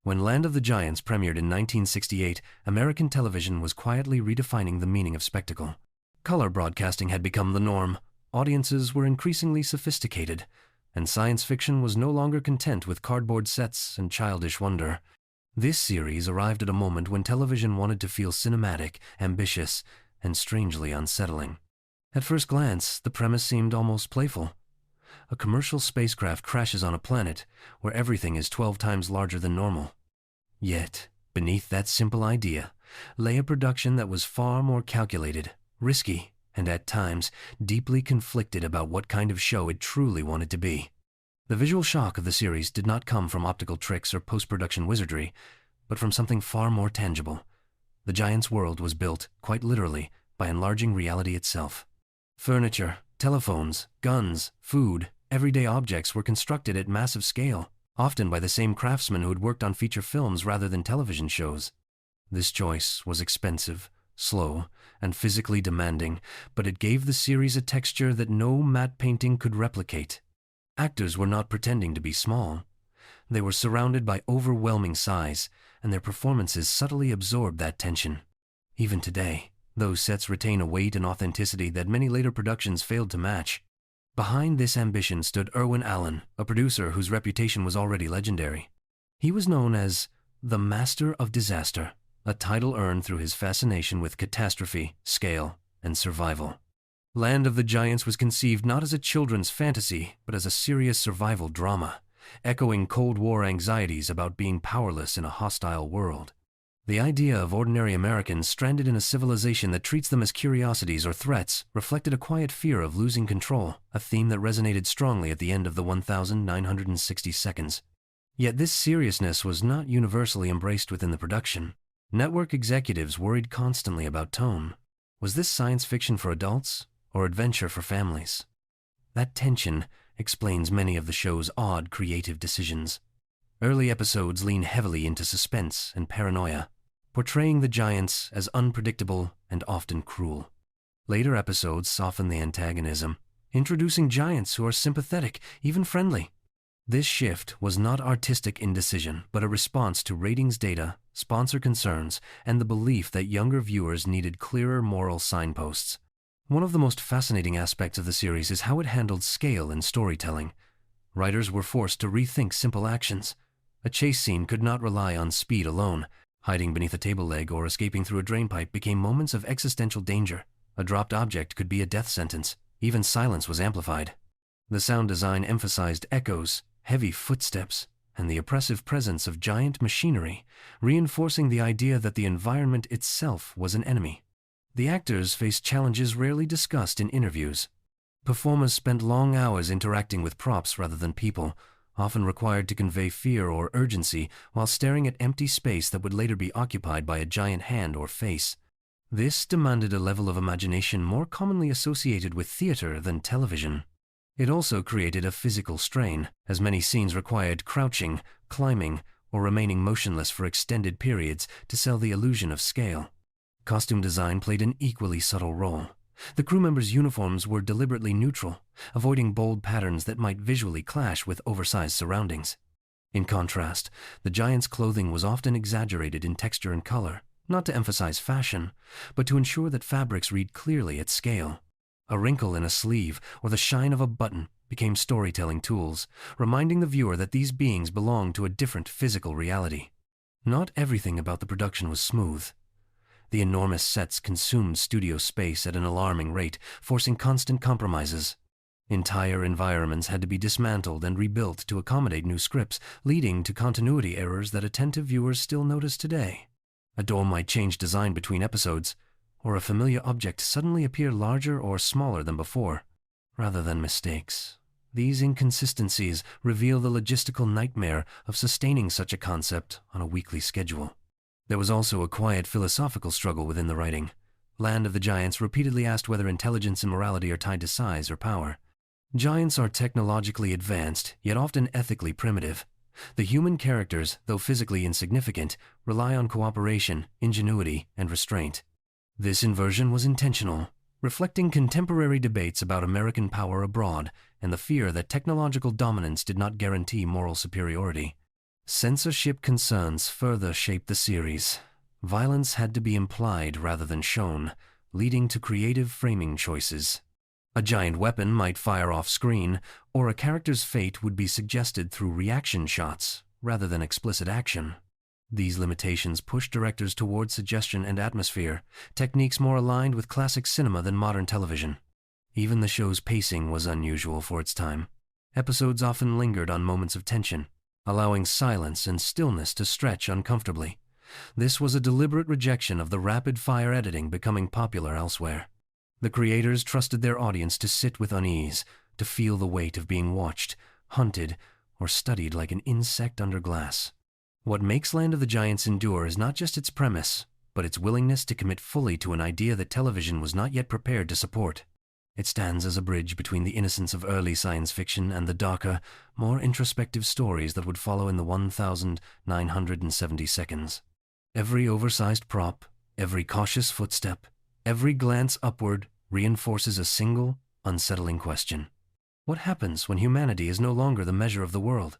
When Land of the Giants premiered in 1968, American television was quietly redefining the meaning of spectacle. Color broadcasting had become the norm, audiences were increasingly sophisticated, and science fiction was no longer content with cardboard sets and childish wonder. This series arrived at a moment when television wanted to feel cinematic, ambitious, and strangely unsettling. At first glance, the premise seemed almost playful. A commercial spacecraft crashes on a planet where everything is 12 times larger than normal. Yet, beneath that simple idea, lay a production that was far more calculated, risky, and at times deeply conflicted about what kind of show it truly wanted to be. The visual shock of the series did not come from optical tricks or post-production wizardry, but from something far more tangible. The Giants' world was built, quite literally, by enlarging reality itself. Furniture, telephones, guns, food, everyday objects were constructed at massive scale, often by the same craftsmen who had worked on feature films rather than television shows. This choice was expensive, slow, and physically demanding, but it gave the series a texture that no matte painting could replicate. Actors were not pretending to be small. They were surrounded by overwhelming size, and their performances subtly absorbed that tension. Even today, those sets retain a weight and authenticity that many later productions failed to match. Behind this ambition stood Irwin Allen, a producer whose reputation was already legendary. He was known as the Master of Disaster, a title earned through his fascination with catastrophe, scale, and survival. Land of the Giants was conceived not as a children's fantasy, but as a serious survival drama, echoing Cold War anxieties about being powerless in a hostile world. The idea of ordinary Americans stranded in a civilization that treats them as curiosities or threats reflected a quiet fear of losing control, a theme that resonated strongly at the end of the 1,960 seconds. Yet this seriousness was not universally embraced within the production. Network executives worried constantly about tone. Was this science fiction for adults or adventure for families? That tension explains many of the show's odd creative decisions. Early episodes lean heavily into suspense and paranoia, portraying the Giants as unpredictable and often cruel. Later episodes soften the antagonism, introducing Giants who are sympathetic, even friendly. This shift was not artistic indecision, but a response to ratings data, sponsor concerns, and the belief that younger viewers needed clearer moral signposts. One of the most fascinating aspects of the series is how it handled scale in storytelling. Writers were forced to rethink simple actions. A chase scene could not rely on speed alone. Hiding beneath a table leg or escaping through a drainpipe became moments of existential danger. A dropped object could be a death sentence. Even silence was amplified. The sound design emphasized echoes, heavy footsteps, and the oppressive presence of giant machinery, reinforcing the idea that the environment itself was an enemy. The actors faced challenges rarely discussed in interviews. Performers spent long hours interacting with props rather than people, often required to convey fear or urgency while staring at empty space that would later be occupied by a giant hand or face. This demanded a level of imagination more commonly associated with theater than television. It also created a physical strain, as many scenes required crouching, climbing, or remaining motionless for extended periods to sell the illusion of scale. Costume design played an equally subtle role. The crew members' uniforms were deliberately neutral, avoiding bold patterns that might visually clash with oversized surroundings. In contrast, the Giants' clothing was often exaggerated in texture and color, not to emphasize fashion, but to ensure that fabrics read clearly at scale. A wrinkle in a sleeve or the shine of a button became storytelling tools, reminding the viewer that these beings belonged to a different physical reality. Not everything about the production was smooth. The enormous sets consumed studio space at an alarming rate, forcing constant compromises. Entire environments had to be dismantled and rebuilt to accommodate new scripts, leading to continuity errors that attentive viewers still notice today. A door might change design between episodes, or a familiar object suddenly appear larger or smaller than before. Rather than mistakes, these inconsistencies reveal the logistical nightmare of sustaining such a concept on a weekly schedule. There was also a quiet philosophical struggle within the writing. Land of the Giants repeatedly asked whether intelligence and morality are tied to size or power. Giants are technologically advanced, yet often ethically primitive. The human characters, though physically insignificant, rely on cooperation, ingenuity, and restraint. This inversion was intentional, reflecting contemporary debates about American power abroad and the fear that technological dominance did not guarantee moral superiority. Censorship concerns further shaped the series. Violence had to be implied rather than shown, leading to creative framing choices. A giant weapon might fire off screen, or a character's fate would be suggested through reaction shots rather than explicit action. These limitations pushed directors toward suggestion and atmosphere, techniques more aligned with classic cinema than modern television. Even the show's pacing was unusual for its time. Episodes often lingered on moments of tension, allowing silence and stillness to stretch uncomfortably. This was a deliberate rejection of the rapid-fire editing becoming popular elsewhere. The creators trusted their audience to sit with unease, to feel the weight of being watched, hunted, or studied like an insect under glass. What makes Land of the Giants endure is not just its premise, but its willingness to commit fully to an idea that television was not yet prepared to support. It stands as a bridge between the innocence of early science fiction and the darker, more introspective stories that would follow in the 1,970 seconds. Every oversized prop, every cautious footstep, every glance upward reinforces a single, unsettling question. What happens when humanity is no longer the measure of the world?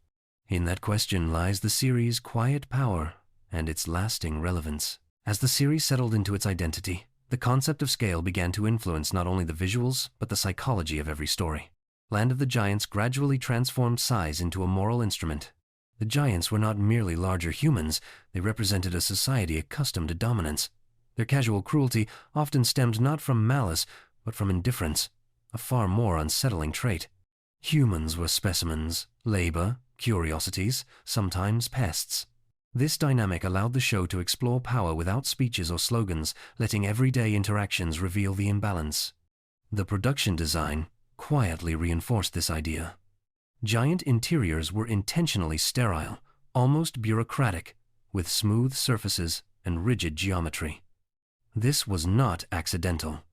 In that question lies the series' quiet power and its lasting relevance. As the series settled into its identity, the concept of scale began to influence not only the visuals, but the psychology of every story. Land of the Giants gradually transformed size into a moral instrument. The giants were not merely larger humans, they represented a society accustomed to dominance. Their casual cruelty often stemmed not from malice, but from indifference, a far more unsettling trait. Humans were specimens, labor, curiosities, sometimes pests. This dynamic allowed the show to explore power without speeches or slogans, letting everyday interactions reveal the imbalance. The production design quietly reinforced this idea. Giant interiors were intentionally sterile, almost bureaucratic, with smooth surfaces and rigid geometry. This was not accidental.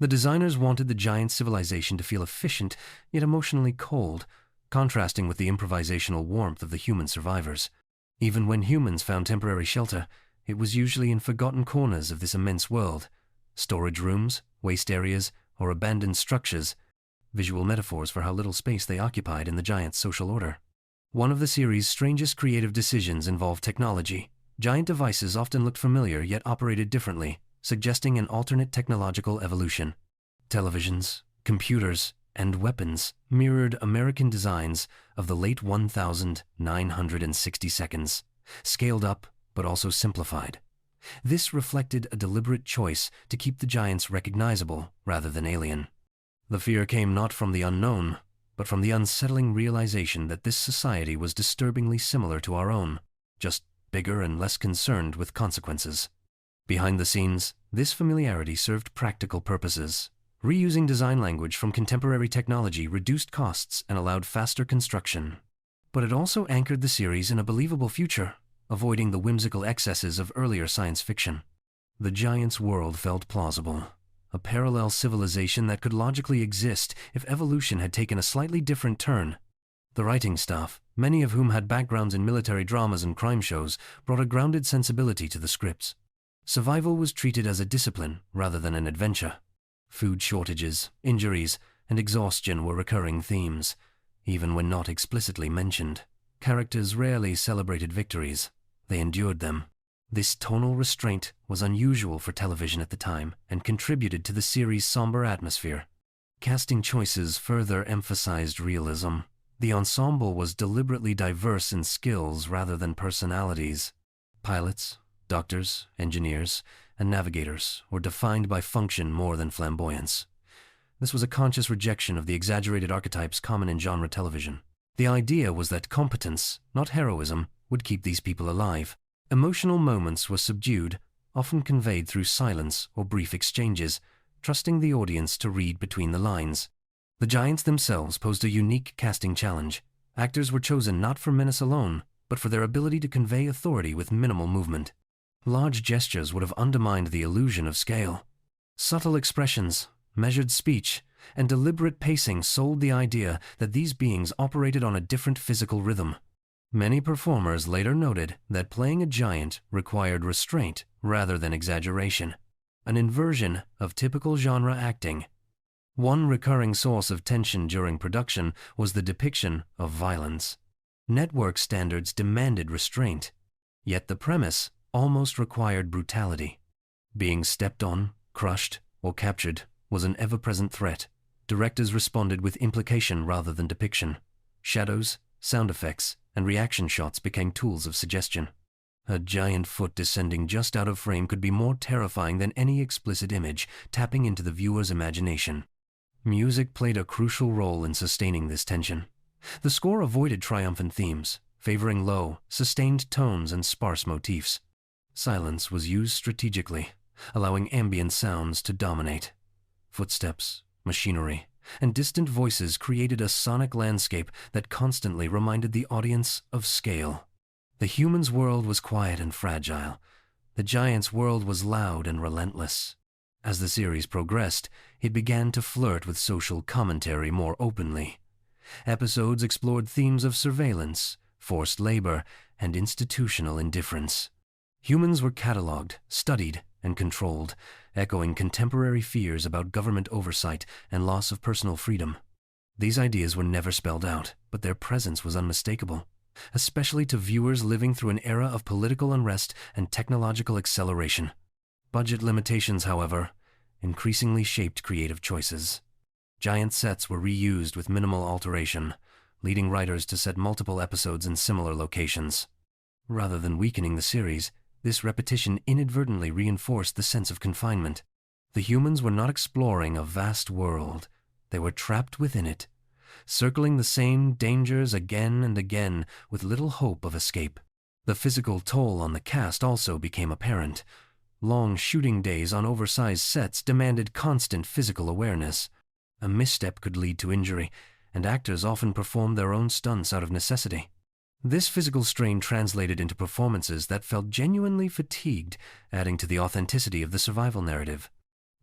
The designers wanted the giant civilization to feel efficient, yet emotionally cold, contrasting with the improvisational warmth of the human survivors. Even when humans found temporary shelter, it was usually in forgotten corners of this immense world. Storage rooms, waste areas, or abandoned structures, visual metaphors for how little space they occupied in the giant's social order. One of the series' strangest creative decisions involved technology. Giant devices often looked familiar yet operated differently, suggesting an alternate technological evolution. Televisions, computers, and weapons mirrored American designs of the late 1,960 seconds, scaled up but also simplified. This reflected a deliberate choice to keep the giants recognizable rather than alien. The fear came not from the unknown, but from the unsettling realization that this society was disturbingly similar to our own, just bigger and less concerned with consequences. Behind the scenes, this familiarity served practical purposes. Reusing design language from contemporary technology reduced costs and allowed faster construction. But it also anchored the series in a believable future, avoiding the whimsical excesses of earlier science fiction. The giants' world felt plausible, a parallel civilization that could logically exist if evolution had taken a slightly different turn. The writing staff, many of whom had backgrounds in military dramas and crime shows, brought a grounded sensibility to the scripts. Survival was treated as a discipline rather than an adventure. Food shortages, injuries, and exhaustion were recurring themes, even when not explicitly mentioned. Characters rarely celebrated victories. They endured them. This tonal restraint was unusual for television at the time and contributed to the series' somber atmosphere. Casting choices further emphasized realism. The ensemble was deliberately diverse in skills rather than personalities. Pilots, doctors, engineers, and navigators were defined by function more than flamboyance. This was a conscious rejection of the exaggerated archetypes common in genre television. The idea was that competence, not heroism, would keep these people alive. Emotional moments were subdued, often conveyed through silence or brief exchanges, trusting the audience to read between the lines. The giants themselves posed a unique casting challenge. Actors were chosen not for menace alone, but for their ability to convey authority with minimal movement. Large gestures would have undermined the illusion of scale. Subtle expressions, measured speech, and deliberate pacing sold the idea that these beings operated on a different physical rhythm. Many performers later noted that playing a giant required restraint rather than exaggeration, an inversion of typical genre acting. One recurring source of tension during production was the depiction of violence. Network standards demanded restraint, yet the premise almost required brutality. Being stepped on, crushed, or captured was an ever-present threat. Directors responded with implication rather than depiction. Shadows, sound effects, and reaction shots became tools of suggestion. A giant foot descending just out of frame could be more terrifying than any explicit image, tapping into the viewer's imagination. Music played a crucial role in sustaining this tension. The score avoided triumphant themes, favoring low, sustained tones and sparse motifs. Silence was used strategically, allowing ambient sounds to dominate. Footsteps, machinery, and distant voices created a sonic landscape that constantly reminded the audience of scale. The human's world was quiet and fragile. The giant's world was loud and relentless. As the series progressed, it began to flirt with social commentary more openly. Episodes explored themes of surveillance, forced labor, and institutional indifference. Humans were cataloged, studied, and controlled, echoing contemporary fears about government oversight and loss of personal freedom. These ideas were never spelled out, but their presence was unmistakable, especially to viewers living through an era of political unrest and technological acceleration. Budget limitations, however, increasingly shaped creative choices. Giant sets were reused with minimal alteration, leading writers to set multiple episodes in similar locations. Rather than weakening the series, this repetition inadvertently reinforced the sense of confinement. The humans were not exploring a vast world. They were trapped within it, circling the same dangers again and again with little hope of escape. The physical toll on the cast also became apparent. Long shooting days on oversized sets demanded constant physical awareness. A misstep could lead to injury, and actors often performed their own stunts out of necessity. This physical strain translated into performances that felt genuinely fatigued, adding to the authenticity of the survival narrative.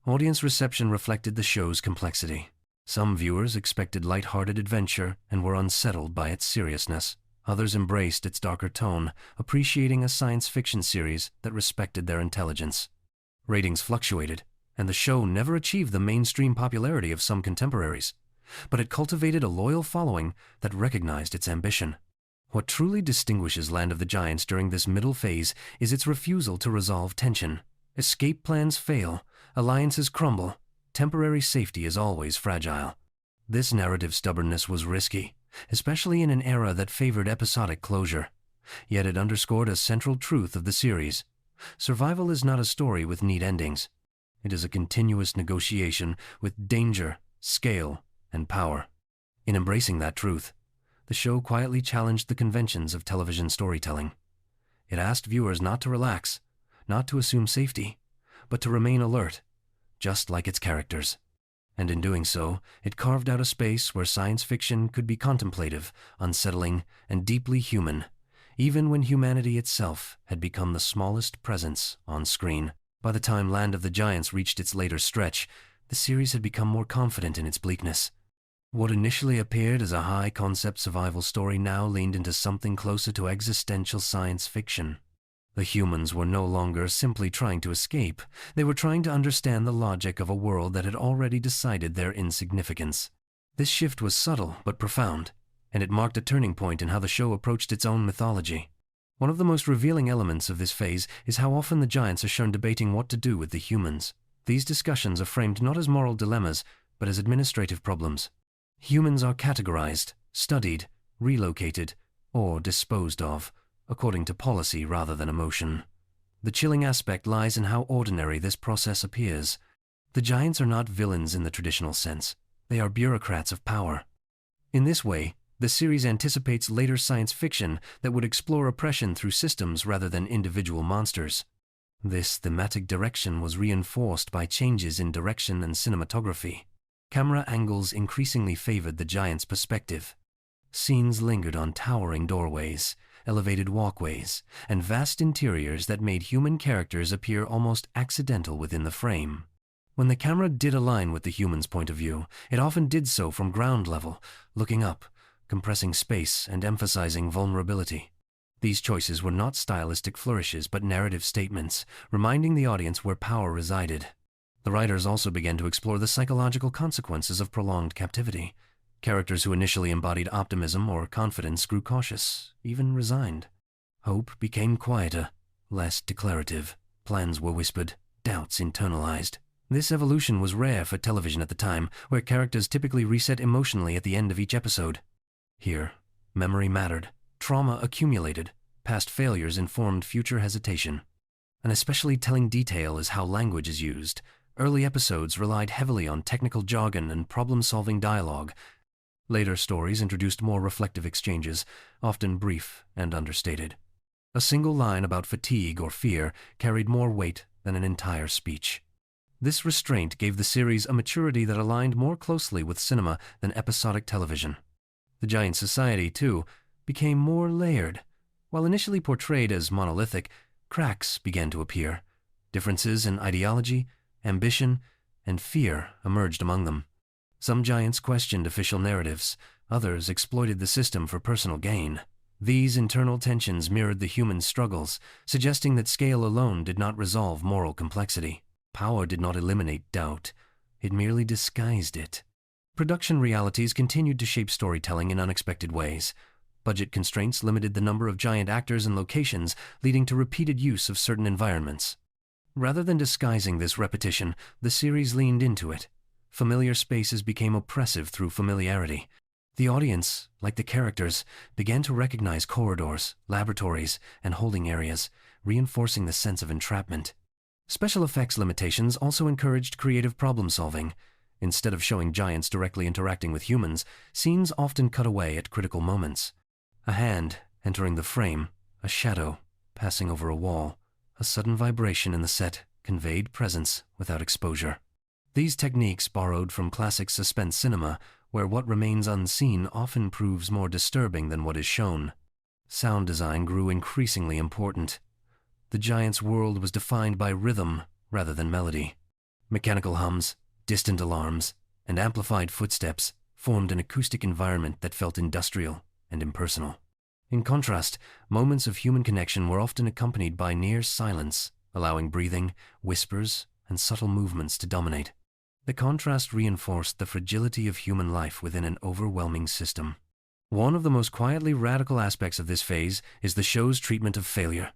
Audience reception reflected the show's complexity. Some viewers expected light-hearted adventure and were unsettled by its seriousness. Others embraced its darker tone, appreciating a science fiction series that respected their intelligence. Ratings fluctuated, and the show never achieved the mainstream popularity of some contemporaries, but it cultivated a loyal following that recognized its ambition. What truly distinguishes Land of the Giants during this middle phase is its refusal to resolve tension. Escape plans fail, alliances crumble, temporary safety is always fragile. This narrative stubbornness was risky, especially in an era that favored episodic closure. Yet it underscored a central truth of the series. Survival is not a story with neat endings. It is a continuous negotiation with danger, scale, and power. In embracing that truth, the show quietly challenged the conventions of television storytelling. It asked viewers not to relax, not to assume safety, but to remain alert, just like its characters. And in doing so, it carved out a space where science fiction could be contemplative, unsettling, and deeply human, even when humanity itself had become the smallest presence on screen. By the time Land of the Giants reached its later stretch, the series had become more confident in its bleakness. What initially appeared as a high-concept survival story now leaned into something closer to existential science fiction. The humans were no longer simply trying to escape. They were trying to understand the logic of a world that had already decided their insignificance. This shift was subtle but profound, and it marked a turning point in how the show approached its own mythology. One of the most revealing elements of this phase is how often the giants are shown debating what to do with the humans. These discussions are framed not as moral dilemmas, but as administrative problems. Humans are categorized, studied, relocated, or disposed of, according to policy rather than emotion. The chilling aspect lies in how ordinary this process appears. The giants are not villains in the traditional sense. They are bureaucrats of power. In this way, the series anticipates later science fiction that would explore oppression through systems rather than individual monsters. This thematic direction was reinforced by changes in direction and cinematography. Camera angles increasingly favored the giant's perspective. Scenes lingered on towering doorways, elevated walkways, and vast interiors that made human characters appear almost accidental within the frame. When the camera did align with the human's point of view, it often did so from ground level, looking up, compressing space and emphasizing vulnerability. These choices were not stylistic flourishes but narrative statements, reminding the audience where power resided. The writers also began to explore the psychological consequences of prolonged captivity. Characters who initially embodied optimism or confidence grew cautious, even resigned. Hope became quieter, less declarative. Plans were whispered, doubts internalized. This evolution was rare for television at the time, where characters typically reset emotionally at the end of each episode. Here, memory mattered, trauma accumulated, past failures informed future hesitation. An especially telling detail is how language is used. Early episodes relied heavily on technical jargon and problem-solving dialogue. Later stories introduced more reflective exchanges, often brief and understated. A single line about fatigue or fear carried more weight than an entire speech. This restraint gave the series a maturity that aligned more closely with cinema than episodic television. The giant society, too, became more layered. While initially portrayed as monolithic, cracks began to appear. Differences in ideology, ambition, and fear emerged among them. Some giants questioned official narratives, others exploited the system for personal gain. These internal tensions mirrored the human struggles, suggesting that scale alone did not resolve moral complexity. Power did not eliminate doubt, it merely disguised it. Production realities continued to shape storytelling in unexpected ways. Budget constraints limited the number of giant actors and locations, leading to repeated use of certain environments. Rather than disguising this repetition, the series leaned into it. Familiar spaces became oppressive through familiarity. The audience, like the characters, began to recognize corridors, laboratories, and holding areas, reinforcing the sense of entrapment. Special effects limitations also encouraged creative problem-solving. Instead of showing giants directly interacting with humans, scenes often cut away at critical moments. A hand entering the frame, a shadow passing over a wall, a sudden vibration in the set conveyed presence without exposure. These techniques borrowed from classic suspense cinema, where what remains unseen often proves more disturbing than what is shown. Sound design grew increasingly important. The giant's world was defined by rhythm rather than melody. Mechanical hums, distant alarms, and amplified footsteps formed an acoustic environment that felt industrial and impersonal. In contrast, moments of human connection were often accompanied by near silence, allowing breathing, whispers, and subtle movements to dominate. The contrast reinforced the fragility of human life within an overwhelming system. One of the most quietly radical aspects of this phase is the show's treatment of failure.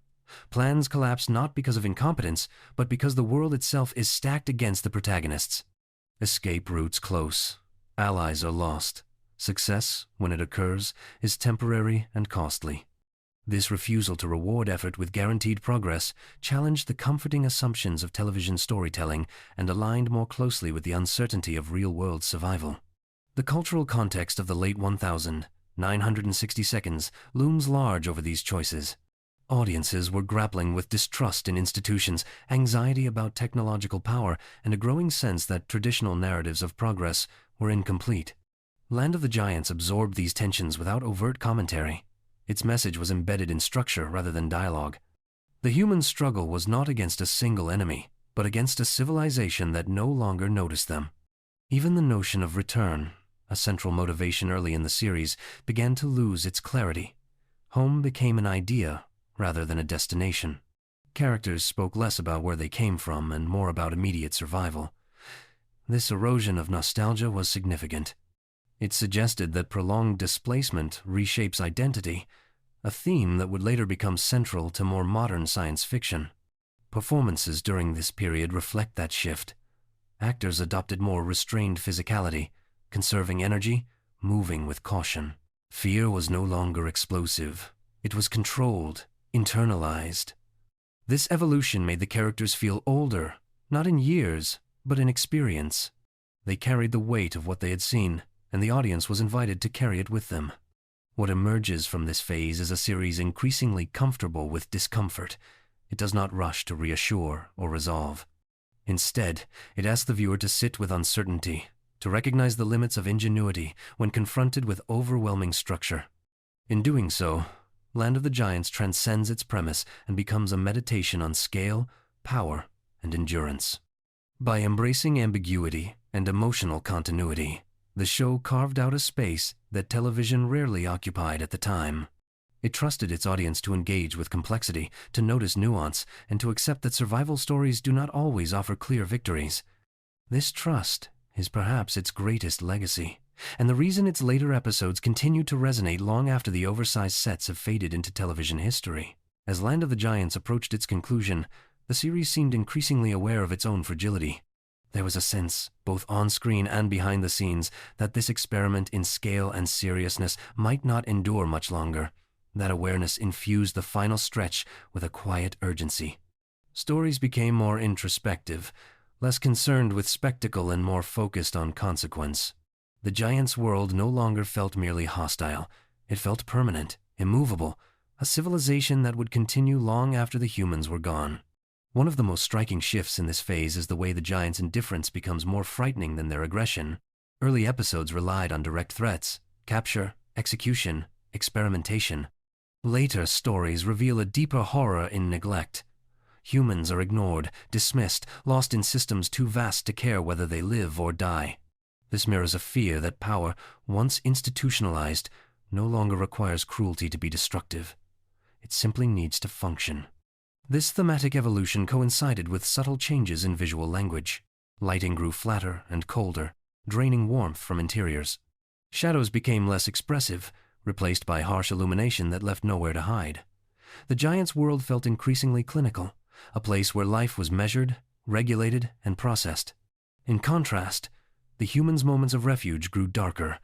Plans collapse not because of incompetence, but because the world itself is stacked against the protagonists. Escape routes close. Allies are lost. Success, when it occurs, is temporary and costly. This refusal to reward effort with guaranteed progress challenged the comforting assumptions of television storytelling and aligned more closely with the uncertainty of real-world survival. The cultural context of the late 1960 seconds looms large over these choices. Audiences were grappling with distrust in institutions, anxiety about technological power, and a growing sense that traditional narratives of progress were incomplete. Land of the Giants absorbed these tensions without overt commentary. Its message was embedded in structure rather than dialogue. The human struggle was not against a single enemy, but against a civilization that no longer noticed them. Even the notion of return, a central motivation early in the series, began to lose its clarity. Home became an idea rather than a destination. Characters spoke less about where they came from and more about immediate survival. This erosion of nostalgia was significant. It suggested that prolonged displacement reshapes identity, a theme that would later become central to more modern science fiction. Performances during this period reflect that shift. Actors adopted more restrained physicality, conserving energy, moving with caution. Fear was no longer explosive. It was controlled, internalized. This evolution made the characters feel older, not in years, but in experience. They carried the weight of what they had seen, and the audience was invited to carry it with them. What emerges from this phase is a series increasingly comfortable with discomfort. It does not rush to reassure or resolve. Instead, it asks the viewer to sit with uncertainty, to recognize the limits of ingenuity when confronted with overwhelming structure. In doing so, Land of the Giants transcends its premise and becomes a meditation on scale, power, and endurance. By embracing ambiguity and emotional continuity, the show carved out a space that television rarely occupied at the time. It trusted its audience to engage with complexity, to notice nuance, and to accept that survival stories do not always offer clear victories. This trust is perhaps its greatest legacy. And the reason its later episodes continue to resonate long after the oversized sets have faded into television history. As Land of the Giants approached its conclusion, the series seemed increasingly aware of its own fragility. There was a sense, both on-screen and behind the scenes, that this experiment in scale and seriousness might not endure much longer. That awareness infused the final stretch with a quiet urgency. Stories became more introspective, less concerned with spectacle and more focused on consequence. The Giants' world no longer felt merely hostile. It felt permanent, immovable, a civilization that would continue long after the humans were gone. One of the most striking shifts in this phase is the way the Giants' indifference becomes more frightening than their aggression. Early episodes relied on direct threats, capture, execution, experimentation. Later stories reveal a deeper horror in neglect. Humans are ignored, dismissed, lost in systems too vast to care whether they live or die. This mirrors a fear that power, once institutionalized, no longer requires cruelty to be destructive. It simply needs to function. This thematic evolution coincided with subtle changes in visual language. Lighting grew flatter and colder, draining warmth from interiors. Shadows became less expressive, replaced by harsh illumination that left nowhere to hide. The Giants' world felt increasingly clinical, a place where life was measured, regulated, and processed. In contrast, the humans' moments of refuge grew darker,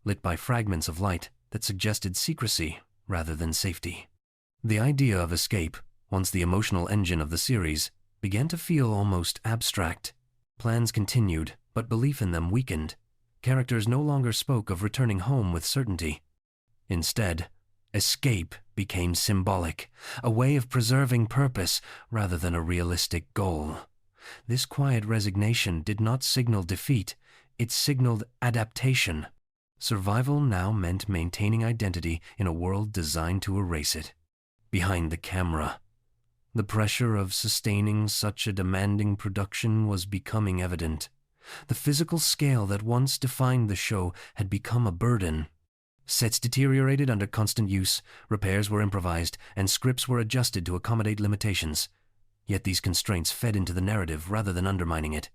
lit by fragments of light that suggested secrecy rather than safety. The idea of escape, once the emotional engine of the series, began to feel almost abstract. Plans continued, but belief in them weakened. Characters no longer spoke of returning home with certainty. Instead, escape became symbolic, a way of preserving purpose rather than a realistic goal. This quiet resignation did not signal defeat, it signaled adaptation. Survival now meant maintaining identity in a world designed to erase it. Behind the camera, the pressure of sustaining such a demanding production was becoming evident. The physical scale that once defined the show had become a burden. Sets deteriorated under constant use, repairs were improvised, and scripts were adjusted to accommodate limitations. Yet these constraints fed into the narrative rather than undermining it.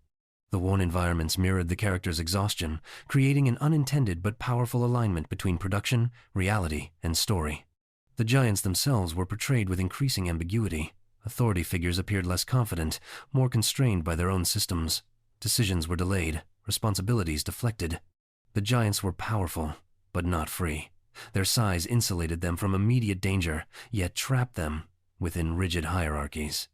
The worn environments mirrored the characters' exhaustion, creating an unintended but powerful alignment between production, reality, and story. The Giants themselves were portrayed with increasing ambiguity. Authority figures appeared less confident, more constrained by their own systems. Decisions were delayed, responsibilities deflected. The Giants were powerful, but not free. Their size insulated them from immediate danger, yet trapped them within rigid hierarchies.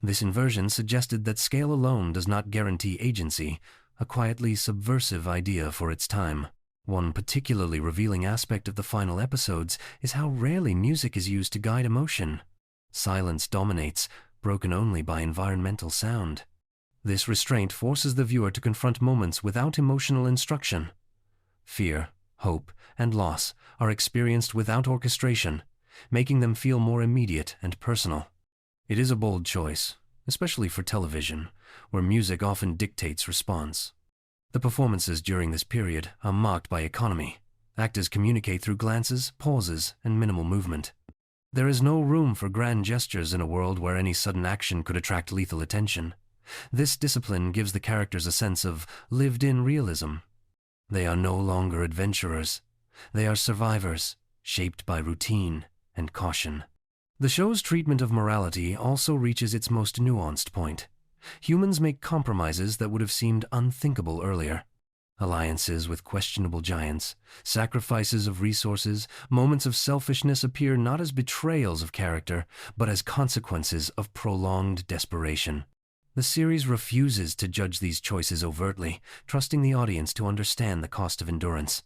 This inversion suggested that scale alone does not guarantee agency, a quietly subversive idea for its time. One particularly revealing aspect of the final episodes is how rarely music is used to guide emotion. Silence dominates, broken only by environmental sound. This restraint forces the viewer to confront moments without emotional instruction. Fear, hope, and loss are experienced without orchestration, making them feel more immediate and personal. It is a bold choice, especially for television, where music often dictates response. The performances during this period are marked by economy. Actors communicate through glances, pauses, and minimal movement. There is no room for grand gestures in a world where any sudden action could attract lethal attention. This discipline gives the characters a sense of lived-in realism. They are no longer adventurers. They are survivors, shaped by routine and caution. The show's treatment of morality also reaches its most nuanced point. Humans make compromises that would have seemed unthinkable earlier. Alliances with questionable giants, sacrifices of resources, moments of selfishness appear not as betrayals of character, but as consequences of prolonged desperation. The series refuses to judge these choices overtly, trusting the audience to understand the cost of endurance.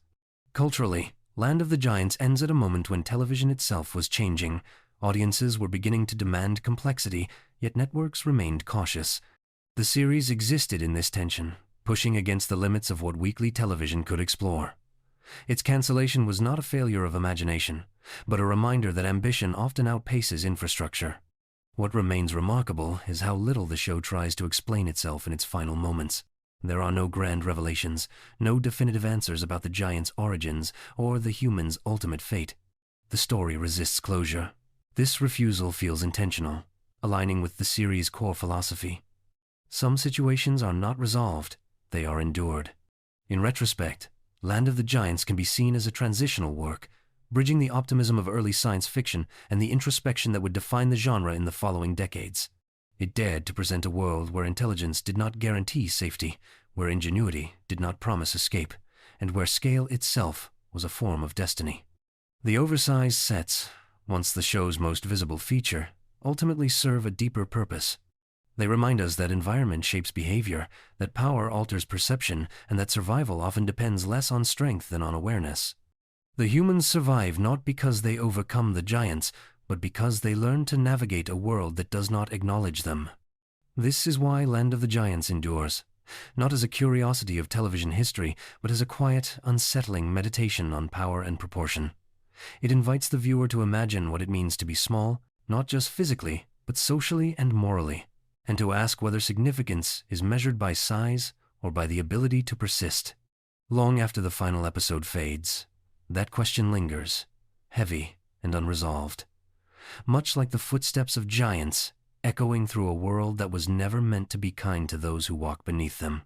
Culturally, Land of the Giants ends at a moment when television itself was changing. Audiences were beginning to demand complexity, yet networks remained cautious. The series existed in this tension, pushing against the limits of what weekly television could explore. Its cancellation was not a failure of imagination, but a reminder that ambition often outpaces infrastructure. What remains remarkable is how little the show tries to explain itself in its final moments. There are no grand revelations, no definitive answers about the giant's origins or the human's ultimate fate. The story resists closure. This refusal feels intentional, aligning with the series' core philosophy. Some situations are not resolved, they are endured. In retrospect, Land of the Giants can be seen as a transitional work, bridging the optimism of early science fiction and the introspection that would define the genre in the following decades. It dared to present a world where intelligence did not guarantee safety, where ingenuity did not promise escape, and where scale itself was a form of destiny. The oversized sets, once the show's most visible feature, ultimately serve a deeper purpose. They remind us that environment shapes behavior, that power alters perception, and that survival often depends less on strength than on awareness. The humans survive not because they overcome the giants, but because they learn to navigate a world that does not acknowledge them. This is why Land of the Giants endures, not as a curiosity of television history, but as a quiet, unsettling meditation on power and proportion. It invites the viewer to imagine what it means to be small, not just physically, but socially and morally, and to ask whether significance is measured by size or by the ability to persist. Long after the final episode fades, that question lingers, heavy and unresolved, much like the footsteps of giants echoing through a world that was never meant to be kind to those who walk beneath them.